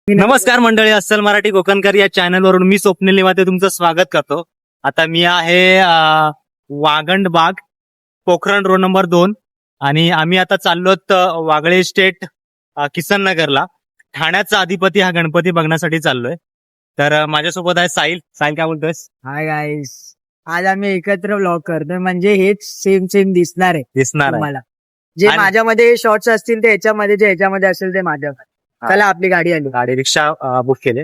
नमस्कार मंडळी, अस्सल मराठी कोकणकर या चॅनलवरून मी स्वप्नील निवाते तुमचं स्वागत करतो. आता मी आहे वागंड बाग, पोखरण रोड नंबर 2 आणि आम्ही आता चाललोत वागळे स्टेट किसन नगरला. ठाण्याचा अधिपती हा गणपती बघण्यासाठी चाललोय. तर माझ्यासोबत आहे साहिल. साहिल, काय बोलतोयस? हाय गाईस, आज आम्ही एकत्र व्लॉग करतोय, म्हणजे हेच सेम दिसणार आहे दिसणार आहे. तुम्हाला. जे आणि- माझ्यामध्ये शॉर्ट्स असतील ते ह्याच्यामध्ये, जे ह्याच्यामध्ये असेल ते माझ्या. चला, आपली गाडी आली. गाडी रिक्षा बुक केले.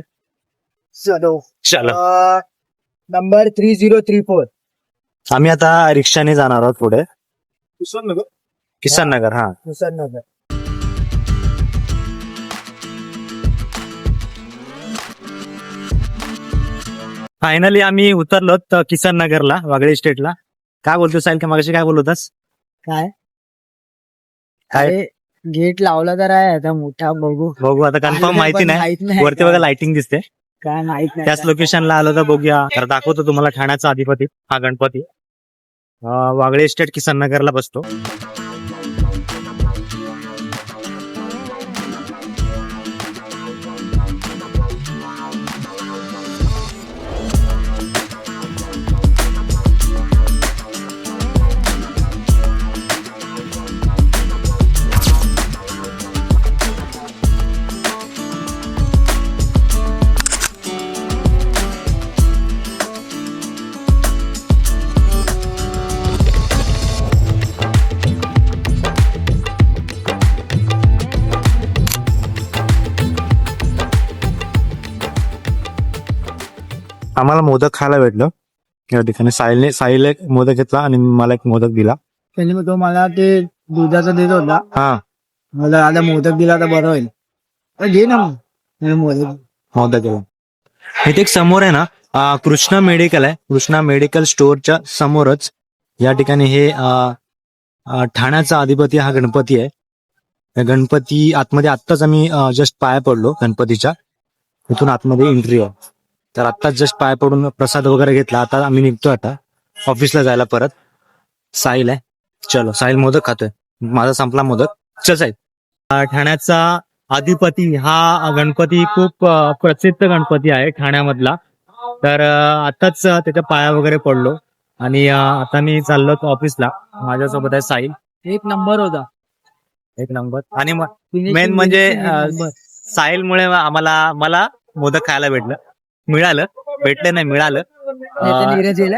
चलो चलो, नंबर 3034. आम्ही आता रिक्षाने जाणार आहोत पुढे किसन नगर. हा, नगर. फायनली आम्ही उतरलो किसन नगरला, वागळे स्टेटला. काय बोलतो साहिल? का मागाशी काय बोलत होतास? काय काय? अरे, गेट लावला तर आहे आता मोठा. बघू आता कन्फर्म माहिती नाही. वरती बघा लाइटिंग दिसते. काय माहित नाही. त्याच लोकेशनला आलो तर बघूया. तर दाखवतो तुम्हाला ठाण्याचा अधिपती हा गणपती वागळे स्टेट किसन नगरला बसतो. आम्हाला मोदक खायला भेटलं या ठिकाणी. साहिल एक मोदक घेतला आणि मला एक मोदक दिला. त्यांनी तो मला ते दुधाचा देत होता. हा, मला आता मोदक दिला तर बरं होईल. घे ना मग मोदक दिला. इथे एक समोर आहे ना कृष्णा मेडिकल आहे. कृष्णा मेडिकल स्टोअरच्या समोरच या ठिकाणी हे ठाण्याचा अधिपती हा गणपती आहे. या गणपती आतमध्ये आत्ताच आम्ही जस्ट पाया पडलो गणपतीच्या. इथून आतमध्ये एंट्री आहे. तर आत्ताच जस्ट पाय पडून प्रसाद वगैरे घेतला. आता आम्ही निघतो आता ऑफिसला जायला परत. साहिल आहे. चलो, साहिल मोदक खातोय. माझा संपला मोदक. चल साहिल. ठाण्याचा अधिपती हा गणपती खूप प्रसिद्ध गणपती आहे ठाण्यामधला. तर आताच त्याच्या पाया वगैरे पडलो आणि आता मी चाललो ऑफिसला. माझ्यासोबत आहे साहिल. एक नंबर होता. एक नंबर. आणि मेन म्हणजे साहिलमुळे मला मोदक खायला मिळालं. मिळालं.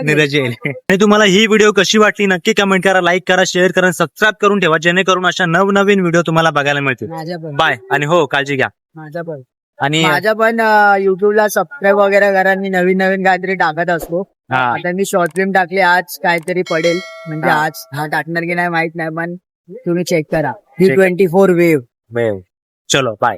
नीरज येईल. आणि तुम्हाला ही व्हिडिओ कशी वाटली नक्की कमेंट करा, लाईक करा, शेअर करा, सबस्क्राईब करून ठेवा, जेणेकरून अशा नवनवीन व्हिडिओ तुम्हाला बघायला मिळतील. बाय. आणि हो, काळजी घ्या. माझा पण युट्यूबला सबस्क्राईब वगैरे करा. मी नवीन काहीतरी टाकत असतो. आता मी शॉर्ट फिल्म टाकली, आज काहीतरी पडेल. म्हणजे आज टाकणार की नाही माहित नाही, पण तुम्ही चेक करा. 24 वेव्ह. चलो, बाय.